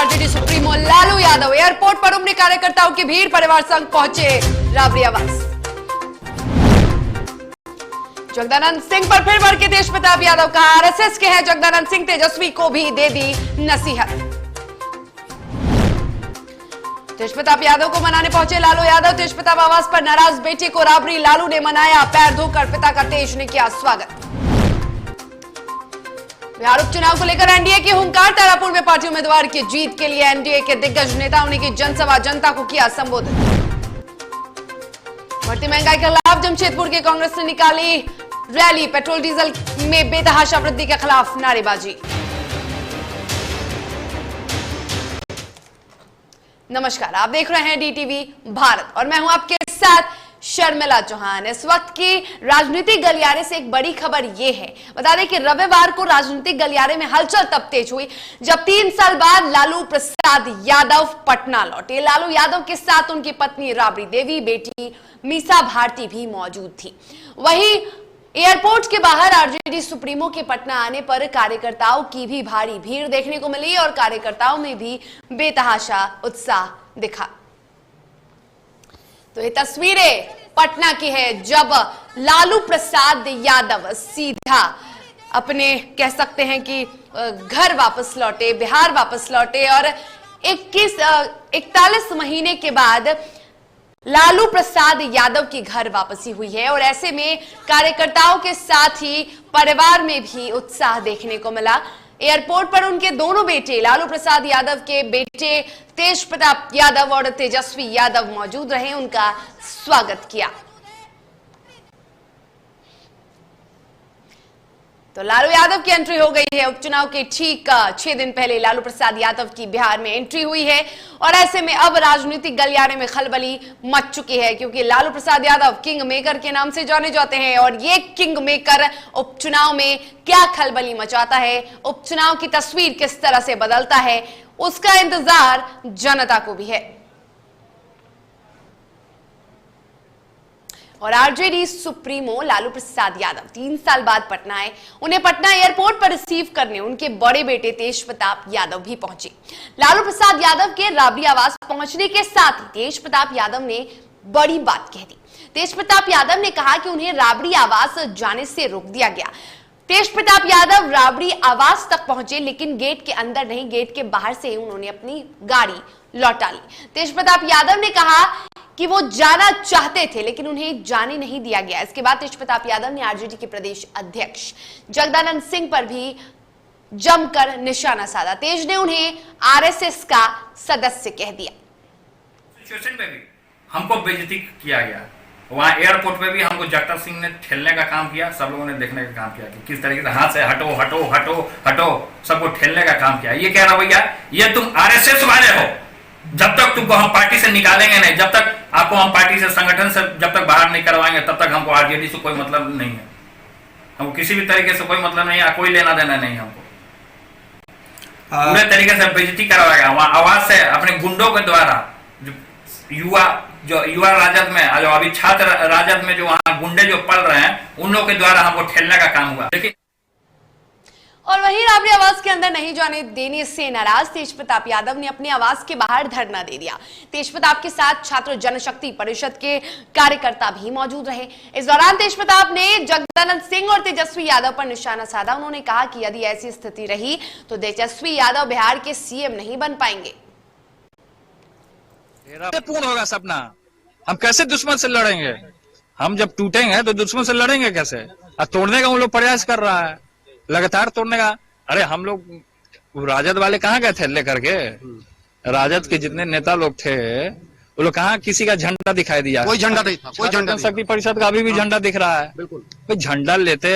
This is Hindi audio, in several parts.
RJD supremo Lalu Yadav airport पर उमड़ी कार्यकर्ताओं की भीड़, परिवार संग पहुंचे राबड़ी आवास। जगदानंद सिंह पर फिर भड़के तेज प्रताप यादव का आरएसएस के हैं जगदानंद सिंह, तेजस्वी को भी दे दी नसीहत। तेज प्रताप यादव को मनाने पहुंचे लालू यादव, तेज प्रताप आवास पर नाराज बेटे को राबड़ी लालू ने मनाया, पैर धोकर पिता का तेज ने किया स्वागत। बिहार उपचुनाव को लेकर एनडीए की हुंकार, तारापुर में पार्टी उम्मीदवार की जीत के लिए एनडीए के दिग्गज नेताओं ने की जनसभा, जनता को किया संबोधित। बढ़ती महंगाई के खिलाफ जमशेदपुर के कांग्रेस ने निकाली रैली, पेट्रोल डीजल में बेतहाशा वृद्धि के खिलाफ नारेबाजी। नमस्कार, आप देख रहे हैं डीटीवी भारत और मैं हूं आपके साथ शर्मिला चौहान। इस वक्त की राजनीतिक गलियारे से एक बड़ी खबर यह है, बता दें कि रविवार को राजनीतिक गलियारे में हलचल तब तेज हुई जब 3 साल बाद लालू प्रसाद यादव पटना लौटे। लालू यादव के साथ उनकी पत्नी राबड़ी देवी, बेटी मीसा भारती भी मौजूद थी। वहीं एयरपोर्ट के बाहर आरजेडी सुप्रीमो के पटना आने पर कार्यकर्ताओं की भी भारी भीड़ देखने को मिली और कार्यकर्ताओं में भी बेतहाशा उत्साह दिखा। तो ये तस्वीरें पटना की है जब लालू प्रसाद यादव सीधा अपने कह सकते हैं कि घर वापस लौटे, बिहार वापस लौटे और 41 महीने के बाद लालू प्रसाद यादव की घर वापसी हुई है और ऐसे में कार्यकर्ताओं के साथ ही परिवार में भी उत्साह देखने को मिला। एयरपोर्ट पर उनके दोनों बेटे लालू प्रसाद यादव के बेटे तेज प्रताप यादव और तेजस्वी यादव मौजूद रहे, उनका स्वागत किया। तो लालू यादव की एंट्री हो गई है। उपचुनाव के ठीक 6 दिन पहले लालू प्रसाद यादव की बिहार में एंट्री हुई है और ऐसे में अब राजनीतिक गलियारे में खलबली मच चुकी है क्योंकि लालू प्रसाद यादव किंग मेकर के नाम से जाने जाते हैं और ये किंग मेकर उपचुनाव में क्या खलबली मचाता है, उपचुनाव की तस्वीर किस तरह से बदलता है, उसका इंतजार जनता को भी है। और आरजेडी सुप्रीमो लालू प्रसाद यादव 3 साल बाद पटना आए। उन्हें पटना एयरपोर्ट पर रिसीव करने उनके बड़े बेटे तेज प्रताप यादव भी पहुंचे। लालू प्रसाद यादव के राबड़ी आवास पहुंचने के साथ ही तेज प्रताप यादव ने बड़ी बात कह दी। तेज प्रताप यादव ने कहा कि उन्हें राबड़ी आवास जाने से रोक दिया गया। तेज प्रताप यादव राबड़ी आवास तक पहुंचे लेकिन गेट के अंदर नहीं, गेट के बाहर से ही उन्होंने अपनी गाड़ी लौटा ली। तेज प्रताप यादव ने कहा कि वो जाना चाहते थे लेकिन उन्हें जाने नहीं दिया गया। इसके बाद तेज प्रताप यादव ने आरजेडी के प्रदेश अध्यक्ष जगदानंद सिंह पर भी जमकर निशाना साधा। तेज ने उन्हें आरएसएस का सदस्य कह दिया। सिचुएशन में भी हमको बेइज्जती किया गया, वहां एयरपोर्ट पे भी हमको जगतार सिंह ने ठेलने का काम किया, सब लोगों ने देखने का काम किया कि किस तरीके से हाथ से हटो हटो हटो हटो सबको ठेलने का काम किया। ये कह रहा भैया ये तुम आरएसएस वाले हो, जब तक तुमको हम पार्टी से निकालेंगे नहीं, जब तक आपको हम पार्टी से संगठन से जब तक बाहर नहीं करवाएंगे तब तक हमको आरजेडी से कोई मतलब नहीं है, हमको किसी भी तरीके से कोई मतलब नहीं है, कोई लेना देना नहीं हमको। पूरे तरीके से बेइज्जती करवाया गया वहां आवाज से अपने गुंडों के द्वारा। जो युवा राजद में जो अभी छात्र राजद में जो वहां गुंडे जो पल रहे हैं उन लोगों के द्वारा हमको ठेलने का काम हुआ। लेकिन और वहीं राबड़ी आवास के अंदर नहीं जाने देने से नाराज तेज प्रताप यादव ने अपने आवास के बाहर धरना दे दिया। तेज प्रताप के साथ छात्र जनशक्ति परिषद के कार्यकर्ता भी मौजूद रहे। इस दौरान तेज प्रताप ने जगदानंद सिंह और तेजस्वी यादव पर निशाना साधा। उन्होंने कहा कि यदि ऐसी स्थिति रही तो तेजस्वी यादव बिहार के सीएम नहीं बन पाएंगे। पूर्ण होगा सपना, हम कैसे दुश्मन से लड़ेंगे? हम जब टूटेंगे तो दुश्मन से लड़ेंगे कैसे? और तोड़ने का वो लोग प्रयास कर रहा है, लगातार तोड़ने का। अरे हम लोग राजद वाले कहाँ गए थे लेकर के? राजद के जितने नेता लोग थे वो लोग कहाँ किसी का झंडा दिखाई दिया? कोई झंडा नहीं था, कोई झंडा शक्ति परिषद का अभी भी झंडा दिख रहा है। बिल्कुल झंडा लेते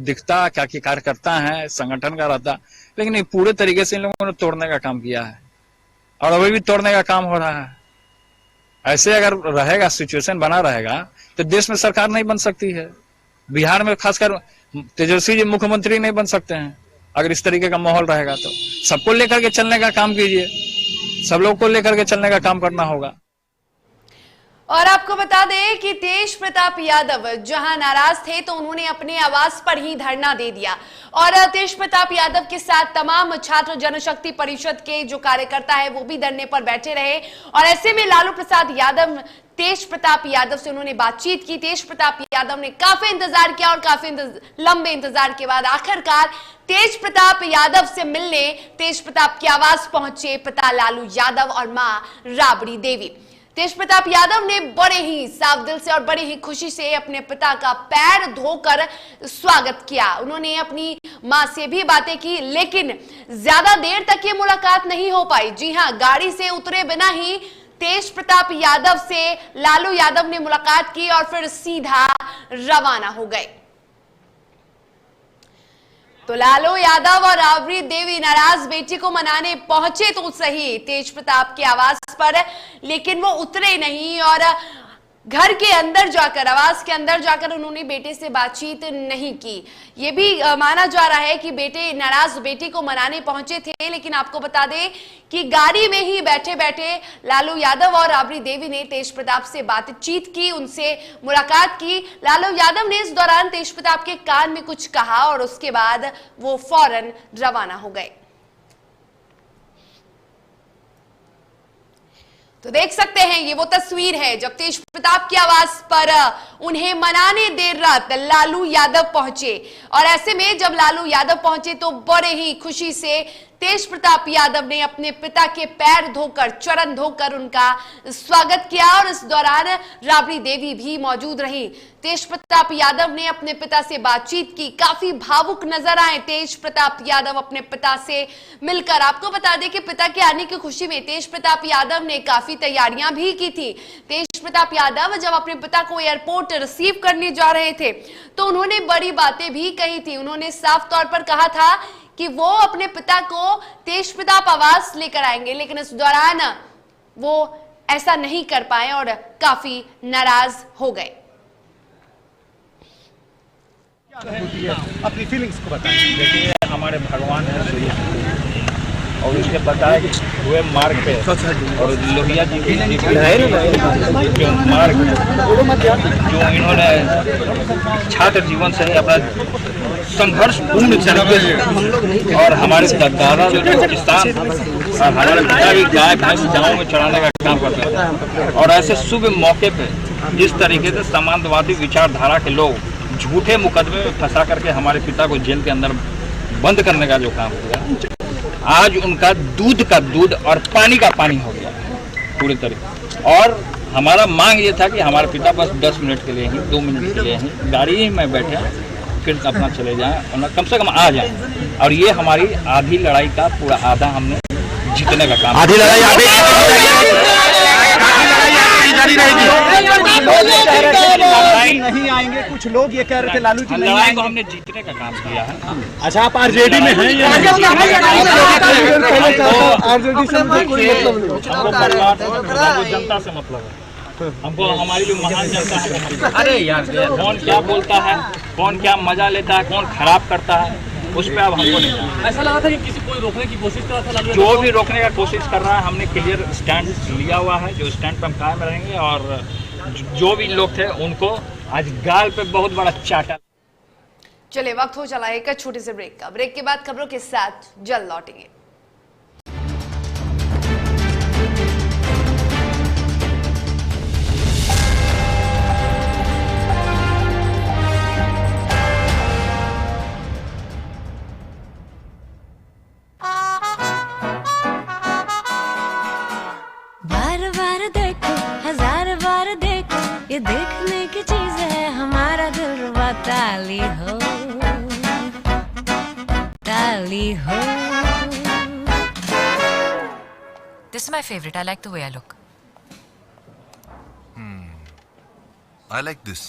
दिखता क्या कि कार्यकर्ता है, संगठन का रहता, लेकिन ये पूरे तरीके से इन लोगों ने तोड़ने का काम किया है और अभी भी तोड़ने का काम हो रहा है। ऐसे अगर रहेगा, सिचुएशन बना रहेगा तो देश में सरकार नहीं बन सकती है। बिहार में खासकर तेजस्वी जी मुख्यमंत्री नहीं बन सकते हैं अगर इस तरीके का माहौल रहेगा। तो सबको लेकर के चलने का काम कीजिए, सब लोग को लेकर के चलने का काम करना होगा। और आपको बता दें कि तेज प्रताप यादव जहां नाराज थे तो उन्होंने अपने आवास पर ही धरना दे दिया और तेज प्रताप यादव के साथ तमाम छात्र जनशक्ति परिषद के जो कार्यकर्ता है वो भी धरने पर बैठे रहे। और ऐसे में लालू प्रसाद यादव तेज प्रताप यादव से उन्होंने बातचीत की। तेज प्रताप यादव ने काफी इंतजार किया और काफी लंबे इंतजार के बाद आखिरकार तेज प्रताप यादव से मिलने तेज प्रताप के आवास पहुंचे पिता लालू यादव और मां राबड़ी देवी। तेज प्रताप यादव ने बड़े ही साफ दिल से और बड़े ही खुशी से अपने पिता का पैर धोकर स्वागत किया। उन्होंने अपनी मां से भी बातें की, लेकिन ज्यादा देर तक ये मुलाकात नहीं हो पाई। जी हां, गाड़ी से उतरे बिना ही तेज प्रताप यादव से लालू यादव ने मुलाकात की और फिर सीधा रवाना हो गए। तो लालू यादव और राबड़ी देवी नाराज बेटी को मनाने पहुंचे तो सही तेज प्रताप के आवास पर, लेकिन वो उतरे नहीं और घर के अंदर जाकर, आवास के अंदर जाकर उन्होंने बेटे से बातचीत नहीं की। ये भी माना जा रहा है कि बेटे नाराज बेटी को मनाने पहुंचे थे, लेकिन आपको बता दें कि गाड़ी में ही बैठे बैठे लालू यादव और राबड़ी देवी ने तेज प्रताप से बातचीत की, उनसे मुलाकात की। लालू यादव ने इस दौरान तेज प्रताप के कान में कुछ कहा और उसके बाद वो फौरन रवाना हो गए। तो देख सकते हैं ये वो तस्वीर है जब तेज प्रताप के आवास पर उन्हें मनाने देर रात लालू यादव पहुंचे। और ऐसे में जब लालू यादव पहुंचे तो बड़े ही खुशी से तेज प्रताप यादव ने अपने पिता के पैर धोकर, चरण धोकर उनका स्वागत किया और इस दौरान राबड़ी देवी भी मौजूद रही। तेज प्रताप यादव ने अपने पिता से बातचीत की, काफी भावुक नजर आए तेज प्रताप यादव अपने पिता से मिलकर। आपको बता दें कि पिता के आने की खुशी में तेज प्रताप यादव ने काफी तैयारियां भी की थी। तेज प्रताप यादव जब अपने पिता को एयरपोर्ट रिसीव करने जा रहे थे तो उन्होंने बड़ी बातें भी कही थी। उन्होंने साफ तौर पर कहा था कि वो अपने पिता को तेज प्रताप आवास लेकर आएंगे, लेकिन इस दौरान वो ऐसा नहीं कर पाए और काफी नाराज हो गए। अपनी फीलिंग्स को बताएं। देखिए, हमारे भगवान है और उसके बताए हुए मार्ग पे और लोहिया जी की जो मार्ग जो इन्होंने छात्र जीवन से ही अपना संघर्ष पूर्ण तरीके से, और हमारे दादा जो किसान और हमारे पिता भी गाय भैंस गाँव में चढ़ाने का काम करते थे। और ऐसे शुभ मौके पे जिस तरीके से समाजवादी विचारधारा के लोग झूठे मुकदमे में फंसा करके हमारे पिता को जेल के अंदर बंद करने का जो काम किया, आज उनका दूध का दूध और पानी का पानी हो गया पूरे तरीके। और हमारा मांग ये था कि हमारे पिता बस 10 मिनट के लिए ही, 2 मिनट के लिए ही गाड़ी में बैठे फिर अपना चले जाएं, कम से कम आ जाएं। और ये हमारी आधी लड़ाई का पूरा आधा हमने जीतने का काम। आधी लड़ाई नहीं आएंगे, कुछ लोग ये कह रहे थे लालू जी नहीं लड़ाई को हमने जीतने का काम किया है। अच्छा, आप आरजेडी में हैं या आरजेडी से हमको जनता से मतलब है, हमको हमारी जो महान जनता है। अरे यार, कौन क्या बोलता है, कौन क्या मजा लेता है, कौन खराब करता है, उस पर अब हमको नहीं। ऐसा लगा था कि किसी कोई रोकने की कोशिश कर रहा था, जो भी रोकने का कोशिश कर रहा है हमने क्लियर स्टैंड लिया हुआ है, जो स्टैंड पर हम कायम रहेंगे। और जो भी लोग थे उनको आज गाल पे बहुत बड़ा चाटा। चलिए, वक्त हो चला एक छोटे से ब्रेक का। ब्रेक के बाद खबरों के साथ जल्द लौटेंगे। ये देखने की चीज है, हमारा दिलरुबा ताली हो, ताली हो। This is my favorite. I like the way I look. I like this.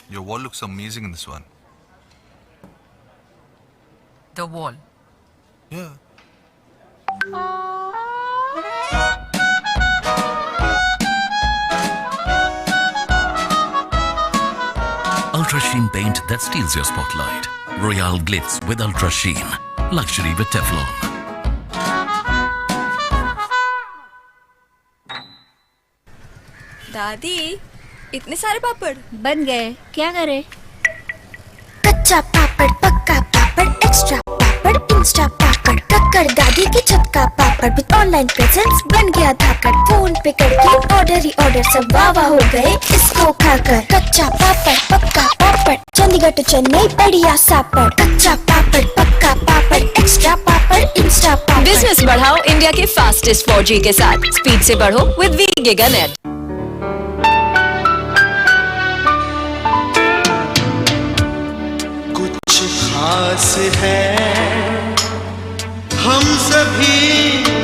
Your wall looks amazing in this one. The wall. Yeah. Ultra Sheen paint that steals your spotlight. Royale Glitz with Ultra Sheen. Luxury with Teflon. दादी इतने सारे पापड़ बन गए, क्या करे? कच्चा पापड़, पक्का पापड़, एक्स्ट्रा पापड़, इंस्टा पापड़, कक्कड़ दादी की छत का पापड़ विद ऑनलाइन प्रेजेंस बन गया धाकड़। फोन पे करके ऑर्डर ही ऑर्डर, सब वाह वाह हो गए इसको खाकर। कच्चा पापड़, पक्का पापड़, चंडीगढ़ टू चेन्नई बढ़िया सापड़। कच्चा पापड़, पक्का पापड़, एक्स्ट्रा पापड़, इंस्टा पापड़। बिजनेस बढ़ाओ इंडिया के फास्टेस्ट 4G के साथ। स्पीड से बढ़ो विद वी गिगानेट। खास है हम सभी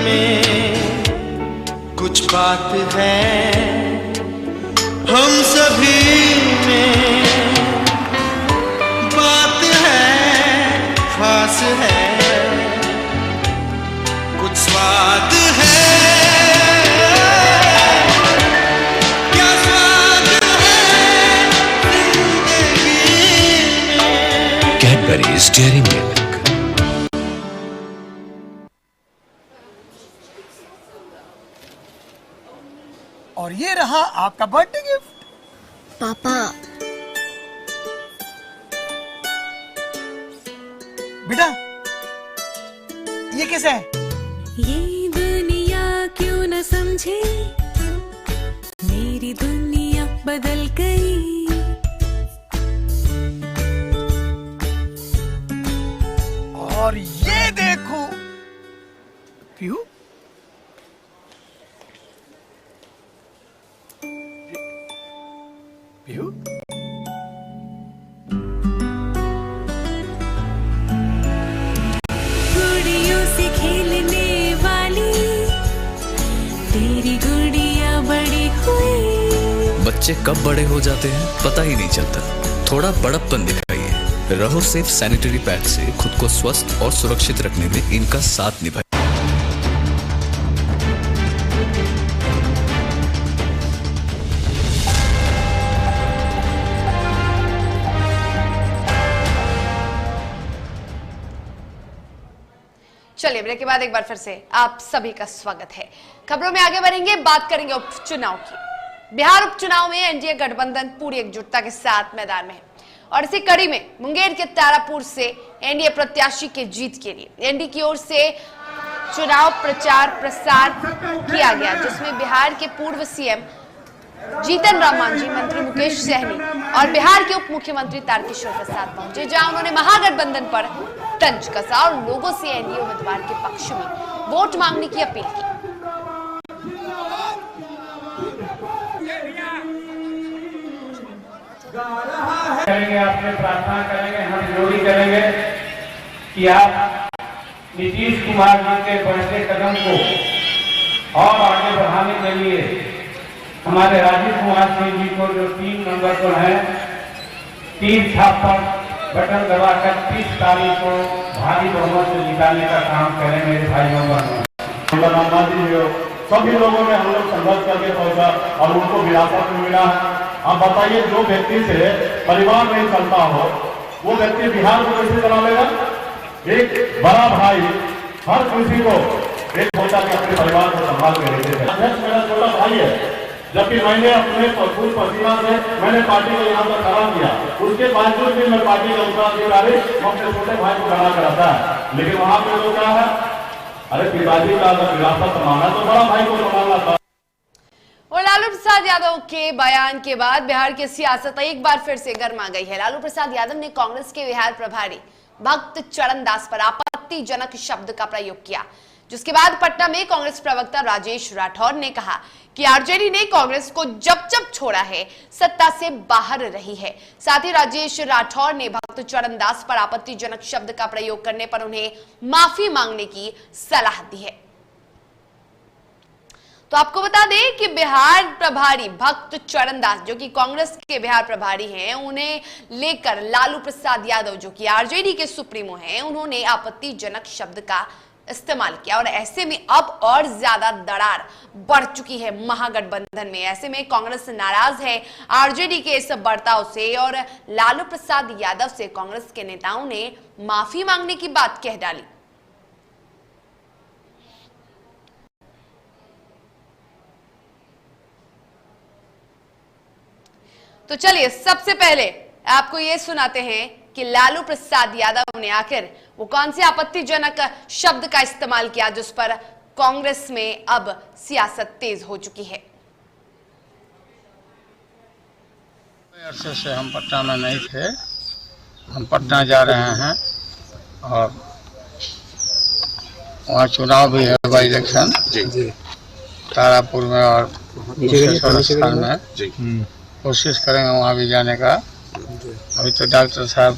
में, कुछ बात है हम सभी में, बात है खास है, कुछ स्वाद है, क्या स्वाद है जिंदगी में। Cadbury's Dairy Milk. और ये रहा आपका बर्थडे गिफ्ट। पापा बेटा ये कैसा है? ये दुनिया क्यों न समझे, मेरी दुनिया बदल गई। और ये देखो पीहू, पीहू गुड़ियों से खेलने वाली तेरी गुड़िया बड़ी हुई। बच्चे कब बड़े हो जाते हैं पता ही नहीं चलता। थोड़ा बड़प्पन दिखाइए। रहो सेफ सैनिटरी पैड से खुद को स्वस्थ और सुरक्षित रखने में इनका साथ निभाइए। चलिए ब्रेक के बाद एक बार फिर से आप सभी का स्वागत है। खबरों में आगे बढ़ेंगे, बात करेंगे उपचुनाव की। बिहार उपचुनाव में एनडीए गठबंधन पूरी एकजुटता के साथ मैदान में है और इसी कड़ी में मुंगेर के तारापुर से एनडीए प्रत्याशी के जीत के लिए एनडीए की ओर से चुनाव प्रचार प्रसार किया गया, जिसमें बिहार के पूर्व सीएम जीतन राम मांझी, मंत्री मुकेश सहनी और बिहार के उप मुख्यमंत्री तारकिशोर प्रसाद पहुंचे, जहां उन्होंने महागठबंधन पर तंज कसा और लोगों से एनडीए उम्मीदवार के पक्ष में वोट मांगने की अपील की। करेंगे, आपसे प्रार्थना करेंगे, हम जोड़ी करेंगे कि आप नीतीश कुमार जी के बढ़ते कदम को और आगे बढ़ाने के लिए हमारे राजीव कुमार सिंह जी को जो 3 नंबर पर है, 3 छाप पर बटन दबाकर 30 तारीख को भारी बहुमत से जिताने का काम करें मेरे भाइयों बहनों। सभी लोगों ने हम लोग संघर्ष करके पहुंचा और उनको विरासत में मिला है। आप बताइए, जो व्यक्ति से परिवार नहीं चलता हो वो व्यक्ति बिहार को कैसे चला लेगा? एक बड़ा भाई हर किसी को एक सोचा कि अपने परिवार को संभाल के रहते थे। अध्यक्ष मेरा छोटा भाई है, जबकि मैंने अपने भरपूर पसीना से मैंने पार्टी को यहाँ पर खड़ा किया, उसके बावजूद भी मैं पार्टी का उत्तराधिकारी अपने छोटे भाई को खड़ा कराता है। लेकिन वहाँ पे लोग क्या है, अरे पिताजी का अगर विरासत संभालना तो बड़ा भाई को संभालना था। और लालू प्रसाद यादव के बयान के बाद बिहार की सियासत एक बार फिर से गर्मा गई है। लालू प्रसाद यादव ने कांग्रेस के बिहार प्रभारी भक्त चरण दास पर आपत्तिजनक शब्द का प्रयोग किया, जिसके बाद पटना में कांग्रेस प्रवक्ता राजेश राठौर ने कहा कि आरजेडी ने कांग्रेस को जब जब छोड़ा है सत्ता से बाहर रही है। साथ ही राजेश राठौर ने भक्त चरण दास पर आपत्तिजनक शब्द का प्रयोग करने पर उन्हें माफी मांगने की सलाह दी है। तो आपको बता दें कि बिहार प्रभारी भक्त चरण दास, जो कि कांग्रेस के बिहार प्रभारी हैं, उन्हें लेकर लालू प्रसाद यादव, जो कि आरजेडी के सुप्रीमो हैं, उन्होंने आपत्तिजनक शब्द का इस्तेमाल किया। और ऐसे में अब और ज्यादा दरार बढ़ चुकी है महागठबंधन में। ऐसे में कांग्रेस नाराज है आरजेडी के इस बर्ताव से और लालू प्रसाद यादव से कांग्रेस के नेताओं ने माफी मांगने की बात कह डाली। तो चलिए सबसे पहले आपको ये सुनाते हैं कि लालू प्रसाद यादव ने आखिर वो कौन से आपत्तिजनक शब्द का इस्तेमाल किया जिस पर कांग्रेस में अब सियासत तेज हो चुकी है। अरसे से हम पटना में नहीं थे, हम पटना जा रहे हैं और वहाँ चुनाव भी है, बाई इलेक्शन तारापुर में और कुशेश्वर स्थान में। कोशिश करेंगे वहाँ भी जाने का। अभी तो डॉक्टर साहब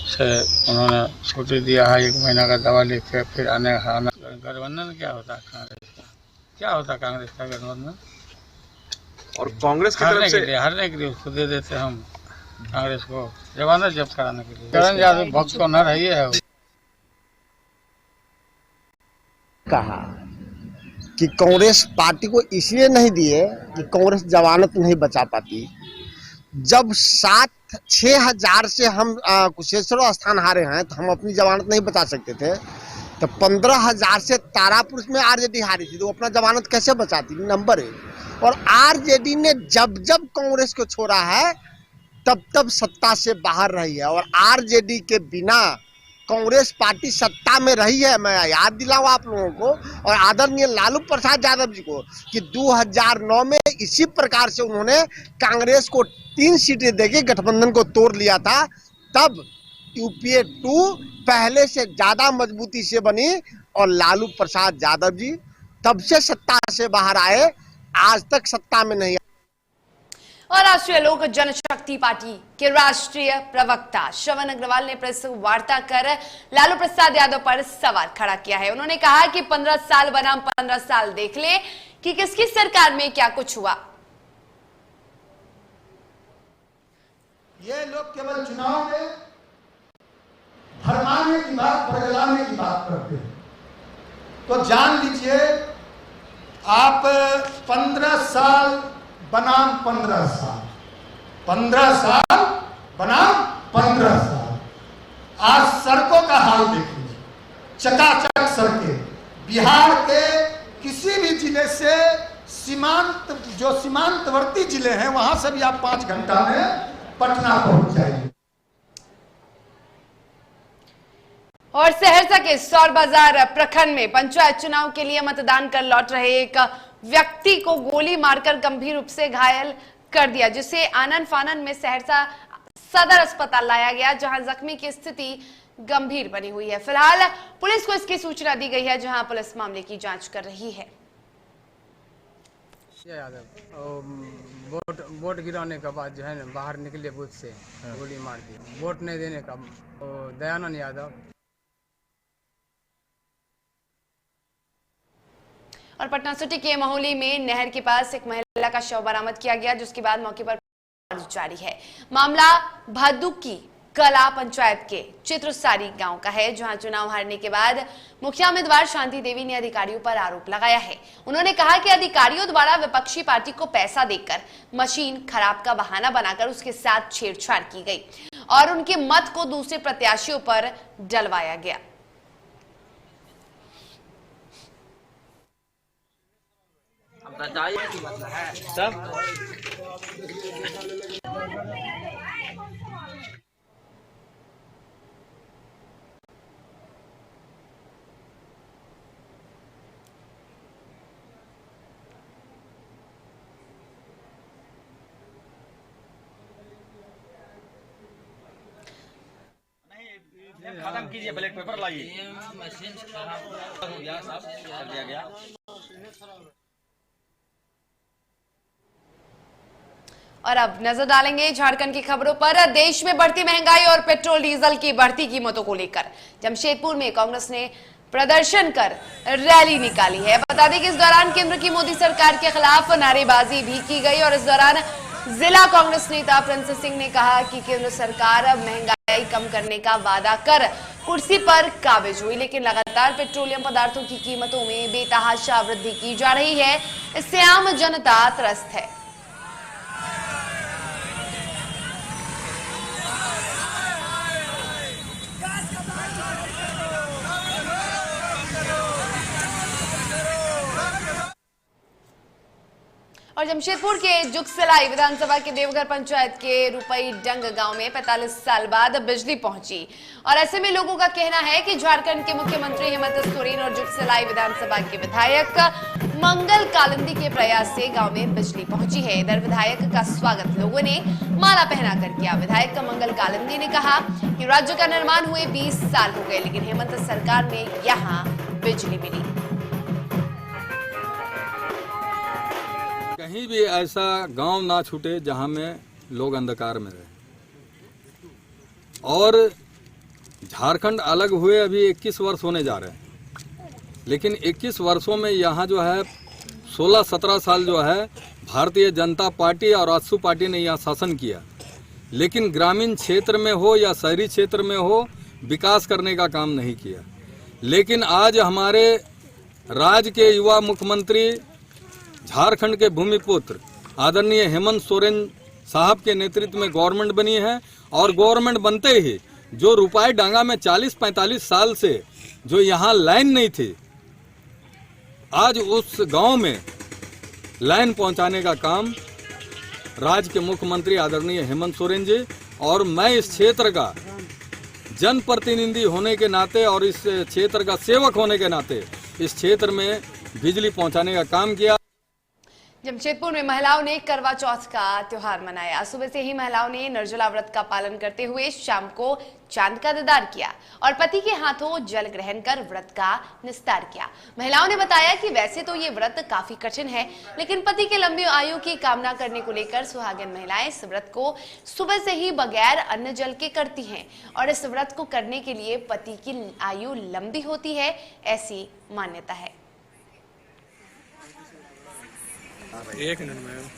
से उन्होंने छुट्टी दिया है, 1 महीना का दवा लिख के फिर आने का। गठबंधन क्या होता है कांग्रेस का? क्या होता है कांग्रेस का गठबंधन? और कांग्रेस की तरफ से हारने के लिए उसको दे देते हम कांग्रेस को जमानत जब्त कराने के लिए। करण यादव भक्त को न रही है। कहा कि कांग्रेस पार्टी को इसलिए नहीं दिए कि कांग्रेस जमानत नहीं बचा पाती। जब 6,000 से हम कुशेश्वर स्थान हारे हैं तो हम अपनी जमानत नहीं बचा सकते थे, तो 15,000 से तारापुर में आरजेडी हारी थी तो वो अपना जमानत कैसे बचाती? नंबर 1। और आरजेडी ने जब जब कांग्रेस को छोड़ा है तब तब सत्ता से बाहर रही है, और आरजेडी के बिना कांग्रेस पार्टी सत्ता में रही है। मैं याद दिलाऊं आप लोगों को और आदरणीय लालू प्रसाद यादव जी को कि 2009 में इसी प्रकार से उन्होंने कांग्रेस को 3 सीटें देके गठबंधन को तोड़ लिया था। तब यूपीए 2 पहले से ज्यादा मजबूती से बनी और लालू प्रसाद यादव जी तब से सत्ता से बाहर आए, आज तक सत्ता में नहीं। और राष्ट्रीय लोक जनशक्ति पार्टी के राष्ट्रीय प्रवक्ता श्रवण अग्रवाल ने प्रेस वार्ता कर लालू प्रसाद यादव पर सवाल खड़ा किया है। उन्होंने कहा कि 15 साल बनाम 15 साल देख ले कि किसकी सरकार में क्या कुछ हुआ। ये लोग केवल चुनाव में भरमाने की बात, बरगलाने की बात करते हैं। तो जान लीजिए आप 15 साल बनाम 15 साल, 15 साल बनाम 15 साल। आज सड़कों का हाल देखिए, चकाचक सड़कें। बिहार के किसी भी जिले से सीमांतवर्ती जिले हैं वहां से भी आप 5 घंटा में पटना पहुंच जाएंगे। और सहरसा के सौर बाजार प्रखंड में पंचायत चुनाव के लिए मतदान कर लौट रहे एक व्यक्ति को गोली मारकर गंभीर रूप से घायल कर दिया, जिसे आनन फानन में सहरसा सदर अस्पताल लाया गया, जहां जख्मी की स्थिति गंभीर बनी हुई है। फिलहाल पुलिस को इसकी सूचना दी गई है, जहां पुलिस मामले की जांच कर रही है। वोट गिराने के बाद जो है ना बाहर निकले बूथ से गोली मार दी। वोट नहीं देने का दयानंद यादव। और पटना सिटी के महोली में नहर के पास एक महिला का शव बरामद किया गया, जिसके बाद मौके पर जारी है। मामला भादुकी कला पंचायत के चित्रसारी गांव का है, जहां चुनाव हारने के बाद मुखिया उम्मीदवार शांति देवी ने अधिकारियों पर आरोप लगाया है। उन्होंने कहा कि अधिकारियों द्वारा विपक्षी पार्टी को पैसा देकर मशीन खराब का बहाना बनाकर उसके साथ छेड़छाड़ की गई और उनके मत को दूसरे प्रत्याशियों पर डलवाया गया। बताइए कि मतलब है सब खत्म कीजिए, ब्लैक पेपर लाइए। मशीन खराब हो गया, सब कर दिया गया। और अब नजर डालेंगे झारखंड की खबरों पर। देश में बढ़ती महंगाई और पेट्रोल डीजल की बढ़ती कीमतों को लेकर जमशेदपुर में कांग्रेस ने प्रदर्शन कर रैली निकाली है। बता दें कि इस दौरान केंद्र की मोदी सरकार के खिलाफ नारेबाजी भी की गई और इस दौरान जिला कांग्रेस नेता प्रिंस सिंह ने कहा कि केंद्र सरकार महंगाई कम करने का वादा कर कुर्सी पर काबिज हुई, लेकिन लगातार पेट्रोलियम पदार्थों की कीमतों में बेतहाशा वृद्धि की जा रही है। इससे आम जनता त्रस्त है। और जमशेदपुर के जुगसलाई विधानसभा के देवघर पंचायत के रुपई डंग गांव में 45 साल बाद बिजली पहुंची और ऐसे में लोगों का कहना है कि झारखंड के मुख्यमंत्री हेमंत सोरेन और जुगसलाई विधानसभा के विधायक मंगल कालिंदी के प्रयास से गांव में बिजली पहुंची है। इधर विधायक का स्वागत लोगों ने माला पहनाकर किया। विधायक मंगल कालिंदी ने कहा कि राज्य का निर्माण हुए 20 साल हो गए, लेकिन हेमंत सरकार में यहां बिजली मिली। कहीं भी ऐसा गांव ना छूटे जहां में लोग अंधकार में रहे। और झारखंड अलग हुए अभी 21 वर्ष होने जा रहे हैं, लेकिन 21 वर्षों में यहाँ जो है 16-17 साल जो है भारतीय जनता पार्टी और आजसू पार्टी ने यहाँ शासन किया, लेकिन ग्रामीण क्षेत्र में हो या शहरी क्षेत्र में हो विकास करने का काम नहीं किया। लेकिन आज हमारे राज्य के युवा मुख्यमंत्री झारखंड के भूमिपुत्र आदरणीय हेमंत सोरेन साहब के नेतृत्व में गवर्नमेंट बनी है और गवर्नमेंट बनते ही जो रुपये डांगा में 40-45 साल से जो यहाँ लाइन नहीं थी, आज उस गांव में लाइन पहुंचाने का काम राज्य के मुख्यमंत्री आदरणीय हेमंत सोरेन जी और मैं इस क्षेत्र का जनप्रतिनिधि होने के नाते और इस क्षेत्र का सेवक होने के नाते इस क्षेत्र में बिजली पहुंचाने का काम किया। जमशेदपुर में महिलाओं ने करवा चौथ का त्योहार मनाया। सुबह से ही महिलाओं ने निर्जला व्रत का पालन करते हुए शाम को चांद का दीदार किया और पति के हाथों जल ग्रहण कर व्रत का निस्तार किया। महिलाओं ने बताया कि वैसे तो ये व्रत काफी कठिन है, लेकिन पति के लंबी आयु की कामना करने को लेकर सुहागिन महिलाएं इस व्रत को सुबह से ही बगैर अन्न जल के करती हैं और इस व्रत को करने के लिए पति की आयु लंबी होती है, ऐसी मान्यता है। एक मिनट में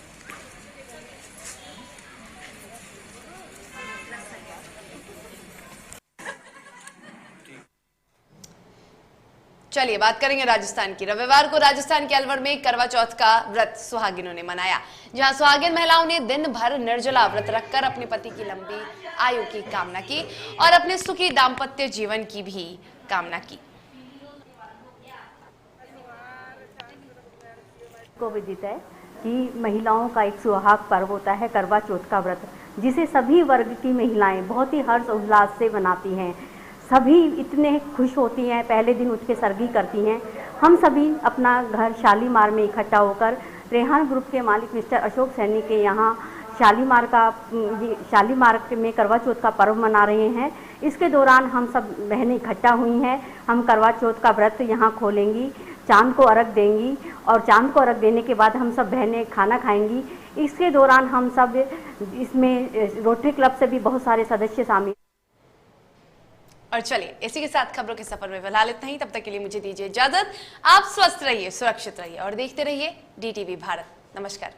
चलिए बात करेंगे राजस्थान की। रविवार को राजस्थान के अलवर में करवा चौथ का व्रत सुहागिनों ने मनाया, जहां सुहागिन महिलाओं ने दिन भर निर्जला व्रत रखकर अपने पति की लंबी आयु की कामना की और अपने सुखी दाम्पत्य जीवन की भी कामना की। को विदित है कि महिलाओं का एक सुहाग पर्व होता है करवा चौथ का व्रत, जिसे सभी वर्ग की महिलाएं बहुत ही हर्ष उल्लास से मनाती हैं। सभी इतने खुश होती हैं, पहले दिन उठ के सरगी करती हैं। हम सभी अपना घर शालीमार में इकट्ठा होकर रेहान ग्रुप के मालिक मिस्टर अशोक सैनी के यहाँ शालीमार में करवा चौथ का पर्व मना रहे हैं। इसके दौरान हम सब बहनें इकट्ठा हुई हैं। हम करवा चौथ का व्रत यहाँ खोलेंगी, चांद को अर्घ देंगी और चांद को अर्घ देने के बाद हम सब बहनें खाना खाएंगी। इसके दौरान हम सब इसमें रोटरी क्लब से भी बहुत सारे सदस्य शामिल। और चलिए इसी के साथ खबरों के सफर में फिलहाल इतना ही। तब तक के लिए मुझे दीजिए इजाजत। आप स्वस्थ रहिए, सुरक्षित रहिए और देखते रहिए DTV भारत। नमस्कार।